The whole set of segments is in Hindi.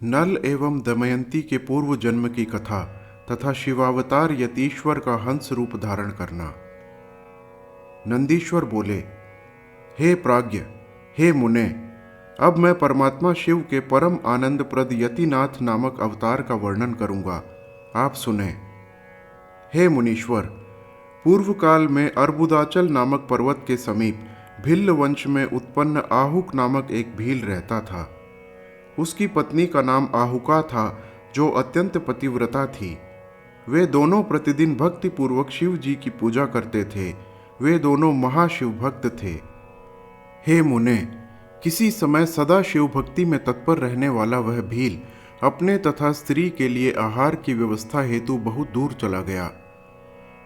नल एवं दमयंती के पूर्व जन्म की कथा तथा शिवावतार यतीश्वर का हंस रूप धारण करना। नंदीश्वर बोले, हे प्राज्ञ, हे मुने, अब मैं परमात्मा शिव के परम आनंदप्रद यतिनाथ नामक अवतार का वर्णन करूंगा, आप सुने। हे मुनीश्वर, पूर्व काल में अर्बुदाचल नामक पर्वत के समीप भिल्ल वंश में उत्पन्न आहुक नामक एक भील रहता था। उसकी पत्नी का नाम आहुका था, जो अत्यंत पतिव्रता थी। वे दोनों प्रतिदिन भक्ति पूर्वक शिव जी की पूजा करते थे। वे दोनों महाशिव भक्त थे। हे मुने, किसी समय सदा शिव भक्ति में तत्पर रहने वाला वह भील अपने तथा स्त्री के लिए आहार की व्यवस्था हेतु बहुत दूर चला गया।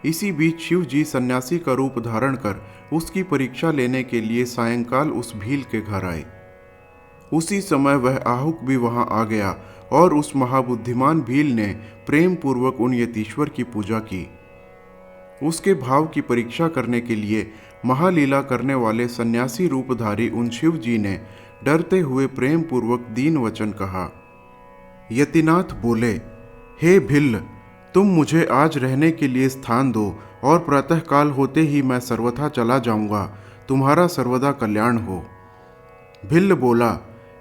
इसी बीच शिव जी सन्यासी का रूप धारण कर उसकी परीक्षा लेने के लिए सायंकाल उस भील के घर आए। उसी समय वह आहुक भी वहां आ गया और उस महाबुद्धिमान भील ने प्रेम पूर्वक उन यतीश्वर की पूजा की। उसके भाव की परीक्षा करने के लिए महालीला करने वाले सन्यासी रूपधारी उन शिव जी ने डरते हुए प्रेम पूर्वक दीन वचन कहा। यतिनाथ बोले, हे भिल्ल, तुम मुझे आज रहने के लिए स्थान दो और प्रातःकाल होते ही मैं सर्वथा चला जाऊंगा। तुम्हारा सर्वदा कल्याण हो। भिल्ल बोला,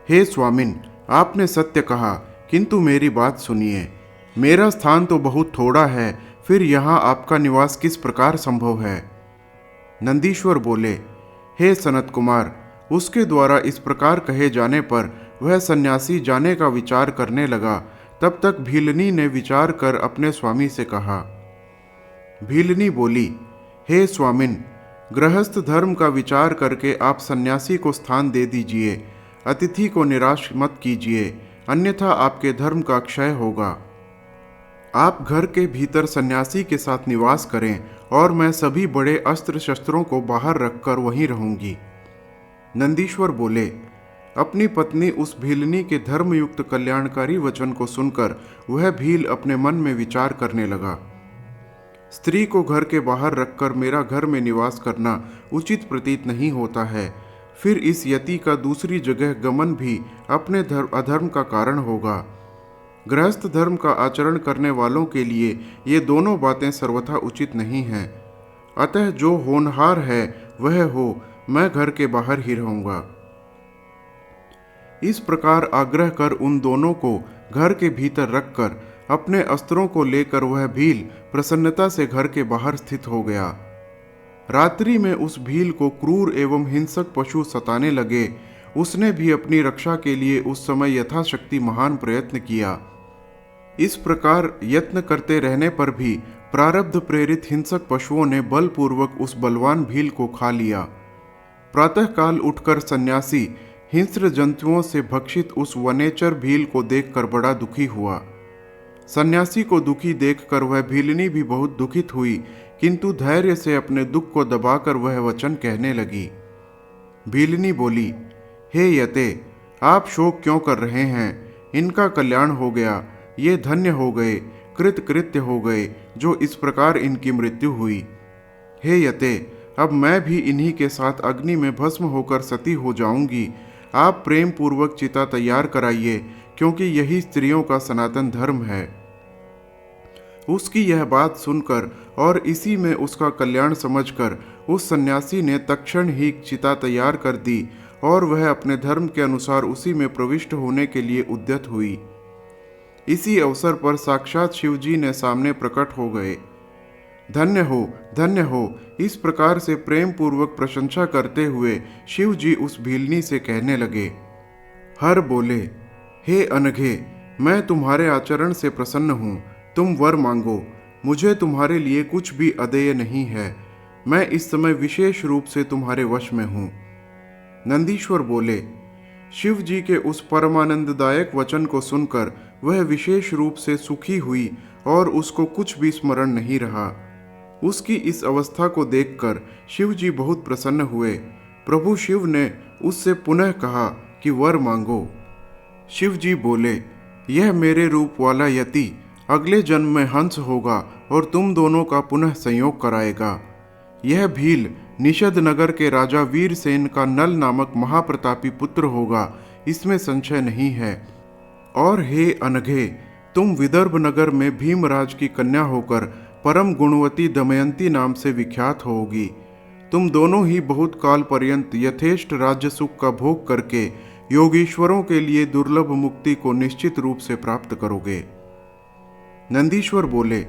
हे स्वामिन, आपने सत्य कहा, किंतु मेरी बात सुनिए। मेरा स्थान तो बहुत थोड़ा है, फिर यहाँ आपका निवास किस प्रकार संभव है? नंदीश्वर बोले, हे सनत कुमार, उसके द्वारा इस प्रकार कहे जाने पर वह सन्यासी जाने का विचार करने लगा। तब तक भीलनी ने विचार कर अपने स्वामी से कहा। भीलनी बोली, हे स्वामिन, गृहस्थ धर्म का विचार करके आप सन्यासी को स्थान दे दीजिए। अतिथि को निराश मत कीजिए, अन्यथा आपके धर्म का क्षय होगा। आप घर के भीतर सन्यासी के साथ निवास करें और मैं सभी बड़े अस्त्र शस्त्रों को बाहर रखकर वहीं रहूंगी। नंदीश्वर बोले, अपनी पत्नी उस भीलनी के धर्मयुक्त कल्याणकारी वचन को सुनकर वह भील अपने मन में विचार करने लगा। स्त्री को घर के बाहर रखकर मेरा घर में निवास करना उचित प्रतीत नहीं होता है। फिर इस यति का दूसरी जगह गमन भी अपने अधर्म का कारण होगा। गृहस्थ धर्म का आचरण करने वालों के लिए ये दोनों बातें सर्वथा उचित नहीं हैं। अतः जो होनहार है वह हो, मैं घर के बाहर ही रहूंगा। इस प्रकार आग्रह कर उन दोनों को घर के भीतर रखकर अपने अस्त्रों को लेकर वह भील प्रसन्नता से घर के बाहर स्थित हो गया। रात्रि में उस भील को क्रूर एवं हिंसक पशु सताने लगे। उसने भी अपनी रक्षा के लिए उस समय यथाशक्ति महान प्रयत्न किया। इस प्रकार यत्न करते रहने पर भी प्रारब्ध प्रेरित हिंसक पशुओं ने बलपूर्वक उस बलवान भील को खा लिया। प्रातःकाल उठकर सन्यासी हिंस्र जंतुओं से भक्षित उस वनेचर भील को देखकर बड़ा दुखी हुआ। सन्यासी को दुखी देखकर वह भीलनी भी बहुत दुखित हुई, किंतु धैर्य से अपने दुख को दबाकर वह वचन कहने लगी। भीलनी बोली, हे यते, आप शोक क्यों कर रहे हैं? इनका कल्याण हो गया, ये धन्य हो गए, कृतकृत्य हो गए, जो इस प्रकार इनकी मृत्यु हुई। हे यते, अब मैं भी इन्हीं के साथ अग्नि में भस्म होकर सती हो जाऊंगी। आप प्रेम पूर्वक चिता तैयार कराइए, क्योंकि यही स्त्रियों का सनातन धर्म है। उसकी यह बात सुनकर और इसी में उसका कल्याण समझकर उस सन्यासी ने तत्क्षण ही चिता तैयार कर दी और वह अपने धर्म के अनुसार उसी में प्रविष्ट होने के लिए उद्यत हुई। इसी अवसर पर साक्षात शिवजी ने सामने प्रकट हो गए। धन्य हो, धन्य हो, इस प्रकार से प्रेम पूर्वक प्रशंसा करते हुए शिव जी उस भीलनी से कहने लगे। हर बोले, हे अनघे, मैं तुम्हारे आचरण से प्रसन्न हूँ। तुम वर मांगो, मुझे तुम्हारे लिए कुछ भी अदेय नहीं है। मैं इस समय विशेष रूप से तुम्हारे वश में हूँ। नंदीश्वर बोले, शिव जी के उस परमानंददायक वचन को सुनकर वह विशेष रूप से सुखी हुई और उसको कुछ भी स्मरण नहीं रहा। उसकी इस अवस्था को देखकर शिव जी बहुत प्रसन्न हुए। प्रभु शिव ने उससे पुनः कहा कि वर मांगो। शिव जी बोले, यह मेरे रूप वाला यति अगले जन्म में हंस होगा और तुम दोनों का पुनः संयोग कराएगा। यह भील निषद नगर के राजा वीरसेन का नल नामक महाप्रतापी पुत्र होगा, इसमें संशय नहीं है। और हे अनघे, तुम विदर्भ नगर में भीमराज की कन्या होकर परम गुणवती दमयंती नाम से विख्यात होगी। तुम दोनों ही बहुत काल पर्यंत यथेष्ट राज्य सुख का भोग करके योगीश्वरों के लिए दुर्लभ मुक्ति को निश्चित रूप से प्राप्त करोगे। नंदीश्वर बोले,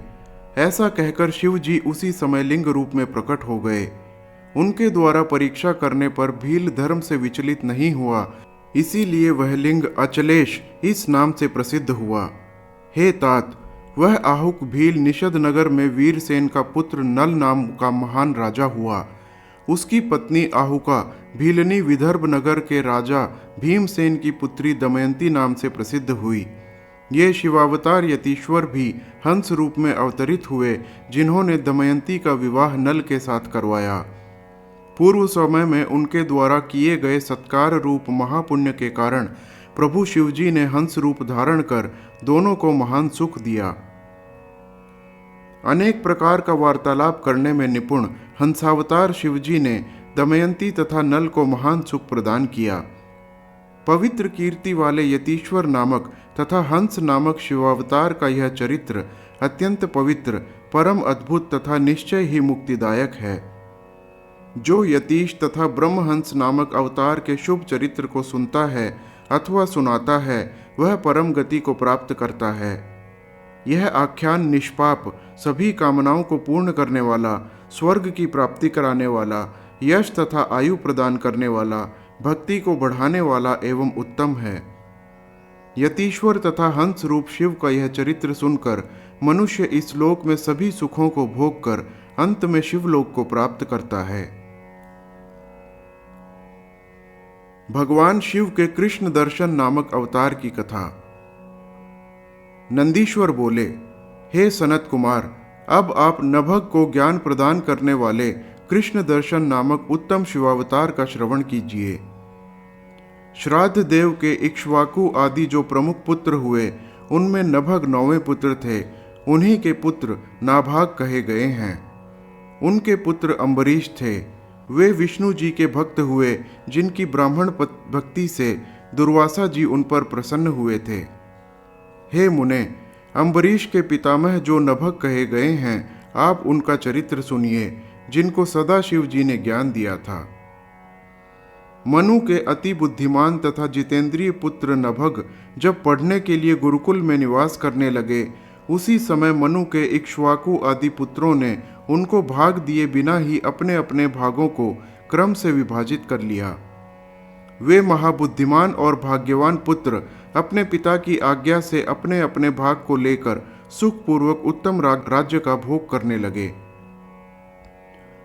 ऐसा कहकर शिव जी उसी समय लिंग रूप में प्रकट हो गए। उनके द्वारा परीक्षा करने पर भील धर्म से विचलित नहीं हुआ, इसीलिए वह लिंग अचलेश इस नाम से प्रसिद्ध हुआ। हे तात, वह आहुक भील निषद नगर में वीरसेन का पुत्र नल नाम का महान राजा हुआ। उसकी पत्नी आहुका भीलनी विदर्भ नगर के राजा भीमसेन की पुत्री दमयंती नाम से प्रसिद्ध हुई। ये शिवावतार यतीश्वर भी हंस रूप में अवतरित हुए, जिन्होंने दमयंती का विवाह नल के साथ करवाया। पूर्व समय में उनके द्वारा किए गए सत्कार रूप महापुण्य के कारण प्रभु शिवजी ने हंस रूप धारण कर दोनों को महान सुख दिया। अनेक प्रकार का वार्तालाप करने में निपुण हंसावतार शिवजी ने दमयंती तथा नल को महान सुख प्रदान किया। पवित्र कीर्ति वाले यतीश्वर नामक तथा हंस नामक शिवावतार का यह चरित्र अत्यंत पवित्र, परम अद्भुत तथा निश्चय ही मुक्तिदायक है। जो यतीश तथा ब्रह्महंस नामक अवतार के शुभ चरित्र को सुनता है अथवा सुनाता है, वह परम गति को प्राप्त करता है। यह आख्यान निष्पाप, सभी कामनाओं को पूर्ण करने वाला, स्वर्ग की प्राप्ति कराने वाला, यश तथा आयु प्रदान करने वाला, भक्ति को बढ़ाने वाला एवं उत्तम है। यतीश्वर तथा हंस रूप शिव का यह चरित्र सुनकर मनुष्य इस लोक में सभी सुखों को भोग कर अंत में शिवलोक को प्राप्त करता है। भगवान शिव के कृष्ण दर्शन नामक अवतार की कथा। नंदीश्वर बोले, हे सनत कुमार, अब आप नभग को ज्ञान प्रदान करने वाले कृष्ण दर्शन नामक उत्तम शिवावतार का श्रवण कीजिए। श्राद्ध देव के इक्ष्वाकु आदि जो प्रमुख पुत्र हुए, उनमें नभग 9वें पुत्र थे। उन्हीं के पुत्र नाभाग कहे गए हैं। उनके पुत्र अम्बरीश थे। वे विष्णु जी के भक्त हुए, जिनकी ब्राह्मण भक्ति से दुर्वासा जी उन पर प्रसन्न हुए थे। हे मुने, अम्बरीश के पितामह जो नभग कहे गए हैं, आप उनका चरित्र सुनिए, जिनको सदा शिव जी ने ज्ञान दिया था। मनु के अति बुद्धिमान तथा जितेंद्रिय पुत्र नभग जब पढ़ने के लिए गुरुकुल में निवास करने लगे, उसी समय मनु के इक्ष्वाकु आदि पुत्रों ने उनको भाग दिए बिना ही अपने अपने भागों को क्रम से विभाजित कर लिया। वे महाबुद्धिमान और भाग्यवान पुत्र अपने पिता की आज्ञा से अपने अपने भाग को लेकर सुखपूर्वक उत्तम राज्य का भोग करने लगे।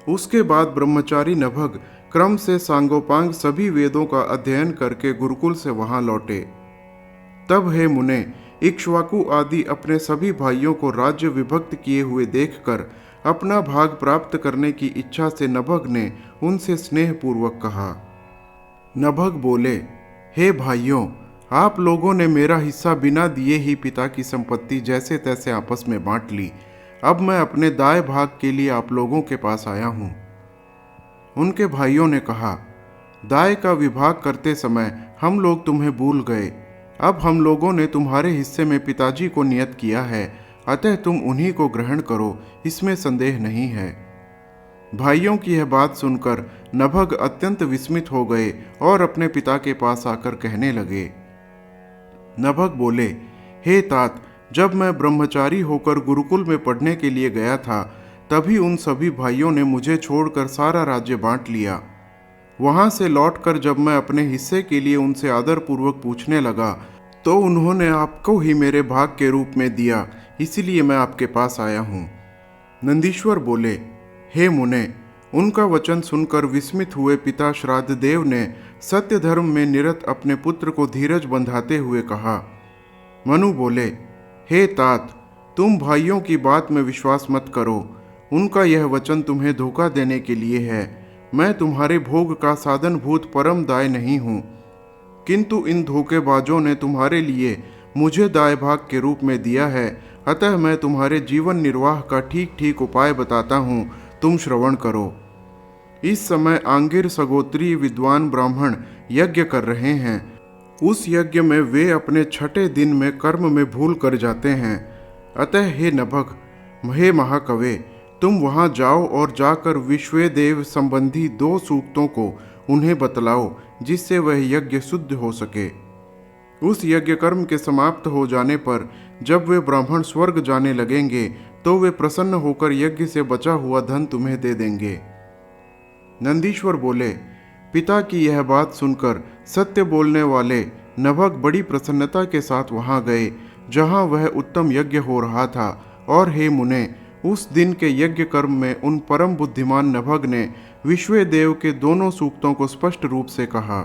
उसके बाद ब्रह्मचारी नभग क्रम से सांगोपांग सभी वेदों का अध्ययन करके गुरुकुल से वहां लौटे। तब हे मुने, इक्ष्वाकु आदि अपने सभी भाइयों को राज्य विभक्त किए हुए देखकर अपना भाग प्राप्त करने की इच्छा से नभग ने उनसे स्नेहपूर्वक कहा। नभग बोले, हे भाइयों, आप लोगों ने मेरा हिस्सा बिना दिए ही पिता की संपत्ति जैसे तैसे आपस में बांट ली। अब मैं अपने दाएं भाग के लिए आप लोगों के पास आया हूं। उनके भाइयों ने कहा, दाएं का विभाग करते समय हम लोग तुम्हें भूल गए। अब हम लोगों ने तुम्हारे हिस्से में पिताजी को नियत किया है, अतः तुम उन्हीं को ग्रहण करो, इसमें संदेह नहीं है। भाइयों की यह बात सुनकर नभग अत्यंत विस्मित हो गए और अपने पिता के पास आकर कहने लगे। नभग बोले, हे तात, जब मैं ब्रह्मचारी होकर गुरुकुल में पढ़ने के लिए गया था, तभी उन सभी भाइयों ने मुझे छोड़कर सारा राज्य बांट लिया। वहां से लौटकर जब मैं अपने हिस्से के लिए उनसे आदरपूर्वक पूछने लगा, तो उन्होंने आपको ही मेरे भाग के रूप में दिया, इसलिए मैं आपके पास आया हूँ। नंदीश्वर बोले, हे मुने, उनका वचन सुनकर विस्मित हुए पिता श्राद्ध देव ने सत्य धर्म में निरत अपने पुत्र को धीरज बंधाते हुए कहा। मनु बोले, हे तात, तुम भाइयों की बात में विश्वास मत करो। उनका यह वचन तुम्हें धोखा देने के लिए है। मैं तुम्हारे भोग का साधनभूत परम दाय नहीं हूँ, किंतु इन धोखेबाजों ने तुम्हारे लिए मुझे दाय भाग के रूप में दिया है। अतः मैं तुम्हारे जीवन निर्वाह का ठीक ठीक उपाय बताता हूँ, तुम श्रवण करो। इस समय आंगिर सगोत्री विद्वान ब्राह्मण यज्ञ कर रहे हैं। उस यज्ञ में वे अपने छठे दिन में कर्म में भूल कर जाते हैं। अतः हे नभग, हे महाकवे, तुम वहां जाओ और जाकर विश्वेदेव संबंधी 2 सूक्तों को उन्हें बतलाओ, जिससे वह यज्ञ शुद्ध हो सके। उस यज्ञ कर्म के समाप्त हो जाने पर जब वे ब्राह्मण स्वर्ग जाने लगेंगे तो वे प्रसन्न होकर यज्ञ से बचा हुआ धन तुम्हें दे देंगे। नंदीश्वर बोले, पिता की यह बात सुनकर सत्य बोलने वाले नभग बड़ी प्रसन्नता के साथ वहां गए जहां वह उत्तम यज्ञ हो रहा था। और हे मुने, उस दिन के यज्ञ कर्म में उन परम बुद्धिमान नभग ने विश्वेदेव के दोनों सूक्तों को स्पष्ट रूप से कहा।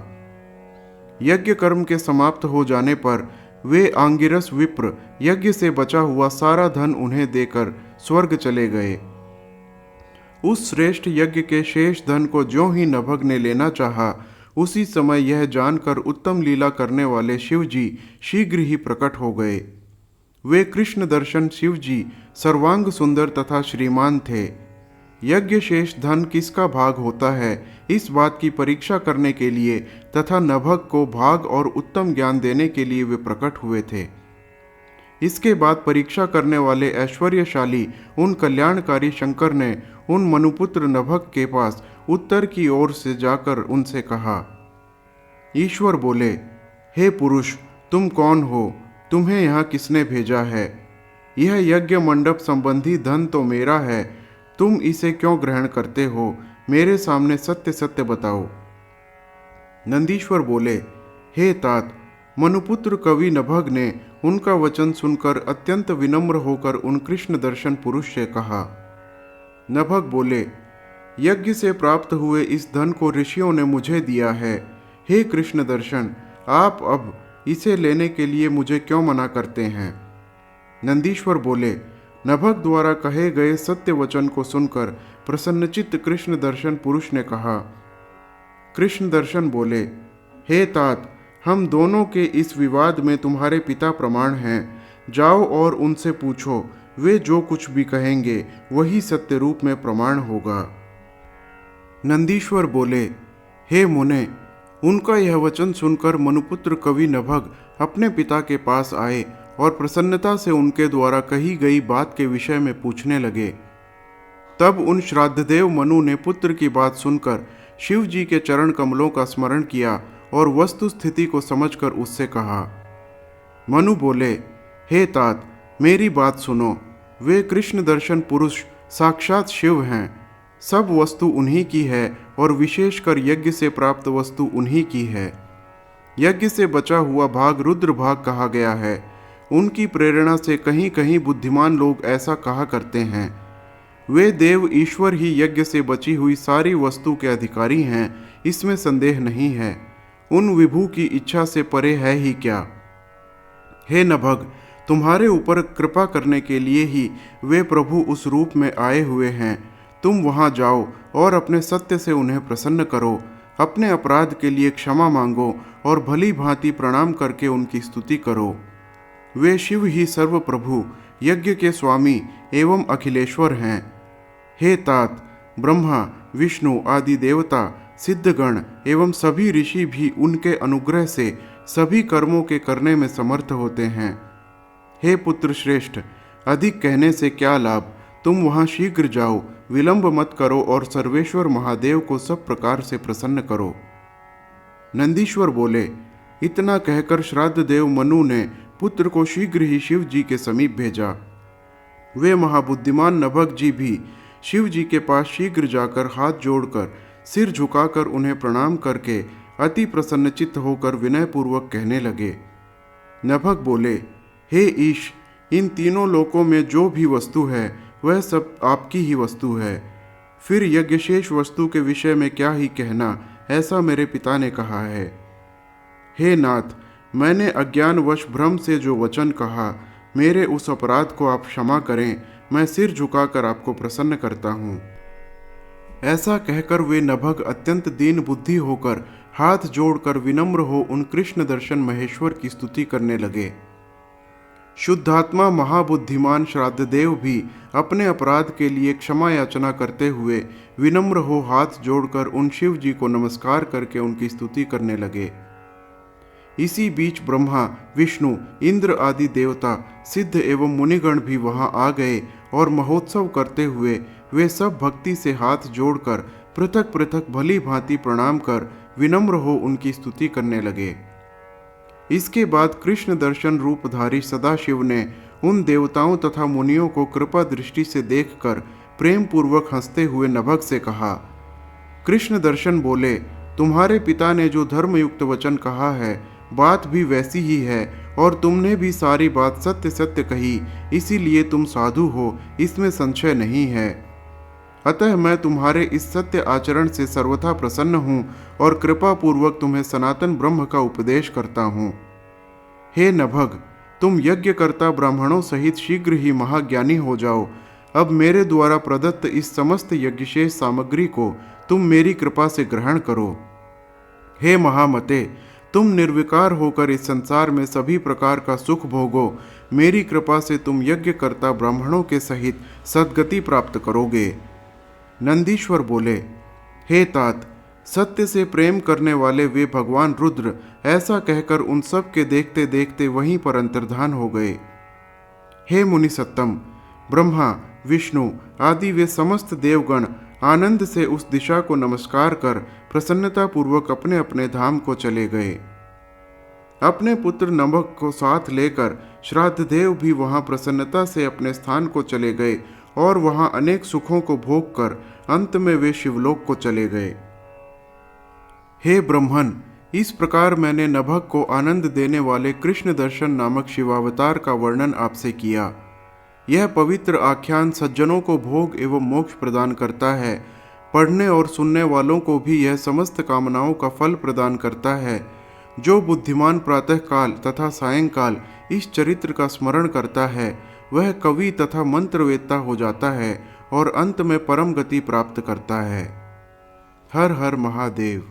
यज्ञ कर्म के समाप्त हो जाने पर वे आंगिरस विप्र यज्ञ से बचा हुआ सारा धन उन्हें देकर स्वर्ग चले गए। उस श्रेष्ठ यज्ञ के शेष धन को ज्यों ही नभग ने लेना चाहा, उसी समय यह जानकर उत्तम लीला करने वाले शिव जी शीघ्र ही प्रकट हो गए। वे कृष्ण दर्शन शिव जी सर्वांग सुंदर तथा श्रीमान थे। यज्ञ शेष धन किसका भाग होता है, इस बात की परीक्षा करने के लिए तथा नभग को भाग और उत्तम ज्ञान देने के लिए वे प्रकट हुए थे। इसके बाद परीक्षा करने वाले ऐश्वर्यशाली उन कल्याणकारी शंकर ने उन मनुपुत्र नभग के पास उत्तर की ओर से जाकर उनसे कहा। ईश्वर बोले, हे पुरुष, तुम कौन हो? तुम्हें यहाँ किसने भेजा है? यह यज्ञ मंडप संबंधी धन तो मेरा है, तुम इसे क्यों ग्रहण करते हो? मेरे सामने सत्य सत्य बताओ। नंदीश्वर बोले, हे तात, मनुपुत्र कवि नभग ने उनका वचन सुनकर अत्यंत विनम्र होकर उन कृष्ण दर्शन पुरुष से कहा। नभग बोले, यज्ञ से प्राप्त हुए इस धन को ऋषियों ने मुझे दिया है। हे कृष्ण दर्शन, आप अब इसे लेने के लिए मुझे क्यों मना करते हैं? नंदीश्वर बोले, नभग द्वारा कहे गए सत्य वचन को सुनकर प्रसन्नचित्त कृष्ण दर्शन पुरुष ने कहा। कृष्ण दर्शन बोले, हे तात, हम दोनों के इस विवाद में तुम्हारे पिता प्रमाण हैं। जाओ और उनसे पूछो, वे जो कुछ भी कहेंगे वही सत्य रूप में प्रमाण होगा। नंदीश्वर बोले, हे मुने, उनका यह वचन सुनकर मनुपुत्र कवि नभग अपने पिता के पास आए और प्रसन्नता से उनके द्वारा कही गई बात के विषय में पूछने लगे। तब उन श्राद्धदेव मनु ने पुत्र की बात सुनकर शिव जी के चरण कमलों का स्मरण किया और वस्तु स्थिति को समझकर उससे कहा। मनु बोले, हे तात, मेरी बात सुनो। वे कृष्ण दर्शन पुरुष साक्षात शिव हैं। सब वस्तु उन्हीं की है और विशेषकर यज्ञ से प्राप्त वस्तु उन्हीं की है। यज्ञ से बचा हुआ भाग रुद्र भाग कहा गया है। उनकी प्रेरणा से कहीं कहीं बुद्धिमान लोग ऐसा कहा करते हैं। वे देव ईश्वर ही यज्ञ से बची हुई सारी वस्तु के अधिकारी हैं, इसमें संदेह नहीं है। उन विभु की इच्छा से परे है ही क्या? हे नभग, तुम्हारे ऊपर कृपा करने के लिए ही वे प्रभु उस रूप में आए हुए हैं। तुम वहां जाओ और अपने सत्य से उन्हें प्रसन्न करो। अपने अपराध के लिए क्षमा मांगो और भली भांति प्रणाम करके उनकी स्तुति करो। वे शिव ही सर्व प्रभु, यज्ञ के स्वामी एवं अखिलेश्वर हैं। हे तात, ब्रह्मा, विष्णु आदि देवता, सिद्धगण एवं सभी ऋषि भी उनके अनुग्रह से सभी कर्मों के करने में समर्थ होते हैं। हे पुत्र श्रेष्ठ, अधिक कहने से क्या लाभ? तुम वहां शीघ्र जाओ, विलंब मत करो और सर्वेश्वर महादेव को सब प्रकार से प्रसन्न करो। नंदीश्वर बोले, इतना कहकर श्राद्ध देव मनु ने पुत्र को शीघ्र ही शिव जी के समीप भेजा। वे महाबुद्धिमान नभग जी भी शिव जी के पास शीघ्र जाकर हाथ जोड़कर सिर झुकाकर उन्हें प्रणाम करके अति प्रसन्नचित्त होकर विनयपूर्वक कहने लगे। नभग बोले, हे ईश, इन तीनों लोकों में जो भी वस्तु है वह सब आपकी ही वस्तु है। फिर यज्ञशेष वस्तु के विषय में क्या ही कहना, ऐसा मेरे पिता ने कहा है। हे नाथ, मैंने अज्ञानवश भ्रम से जो वचन कहा, मेरे उस अपराध को आप क्षमा करें। मैं सिर झुकाकर आपको प्रसन्न करता हूँ। ऐसा कहकर वे नभग अत्यंत दीन बुद्धि होकर हाथ जोड़कर विनम्र हो उन कृष्ण दर्शन महेश्वर की स्तुति करने लगे। शुद्धात्मा महाबुद्धिमान श्राद्धदेव भी अपने अपराध के लिए क्षमा याचना करते हुए विनम्र हो हाथ जोड़कर उन शिव जी को नमस्कार करके उनकी स्तुति करने लगे। इसी बीच ब्रह्मा, विष्णु, इंद्र आदि देवता, सिद्ध एवं मुनिगण भी वहां आ गए और महोत्सव करते हुए वे सब भक्ति से हाथ जोड़कर पृथक पृथक भली भांति प्रणाम कर विनम्र हो उनकी स्तुति करने लगे। इसके बाद कृष्ण दर्शन रूपधारी सदाशिव ने उन देवताओं तथा मुनियों को कृपा दृष्टि से देखकर प्रेम पूर्वक हंसते हुए नभग से कहा। कृष्ण दर्शन बोले, तुम्हारे पिता ने जो धर्मयुक्त वचन कहा है बात भी वैसी ही है और तुमने भी सारी बात सत्य सत्य कही, इसीलिए तुम साधु हो, इसमें संशय नहीं है। अतः मैं तुम्हारे इस सत्य आचरण से सर्वथा प्रसन्न हूँ और कृपा पूर्वक तुम्हें सनातन ब्रह्म का उपदेश करता हूँ। हे नभग, तुम यज्ञकर्ता ब्राह्मणों सहित शीघ्र ही महाज्ञानी हो जाओ। अब मेरे द्वारा प्रदत्त इस समस्त यज्ञशेष सामग्री को तुम मेरी कृपा से ग्रहण करो। हे महामते, तुम निर्विकार होकर इस संसार में सभी प्रकार का सुख भोगो। मेरी कृपा से तुम यज्ञकर्ता ब्राह्मणों के सहित सद्गति प्राप्त करोगे। नंदीश्वर बोले, हे तात, सत्य से प्रेम करने वाले वे भगवान रुद्र ऐसा कहकर उन सब के देखते देखते वहीं पर अंतर्धान हो गए। हे मुनि सत्तम, ब्रह्मा, विष्णु आदि वे समस्त देवगण आनंद से उस दिशा को नमस्कार कर प्रसन्नता पूर्वक अपने अपने धाम को चले गए। अपने पुत्र नभग को साथ लेकर श्राद्ध देव भी वहां प्रसन्नता से अपने स्थान को चले गए और वहां अनेक सुखों को भोग कर अंत में वे शिवलोक को चले गए। हे ब्रह्मन, इस प्रकार मैंने नभग को आनंद देने वाले कृष्ण दर्शन नामक शिवावतार का वर्णन आपसे किया। यह पवित्र आख्यान सज्जनों को भोग एवं मोक्ष प्रदान करता है। पढ़ने और सुनने वालों को भी यह समस्त कामनाओं का फल प्रदान करता है। जो बुद्धिमान प्रातःकाल तथा सायंकाल इस चरित्र का स्मरण करता है वह कवि तथा मंत्रवेत्ता हो जाता है और अंत में परम गति प्राप्त करता है। हर हर महादेव।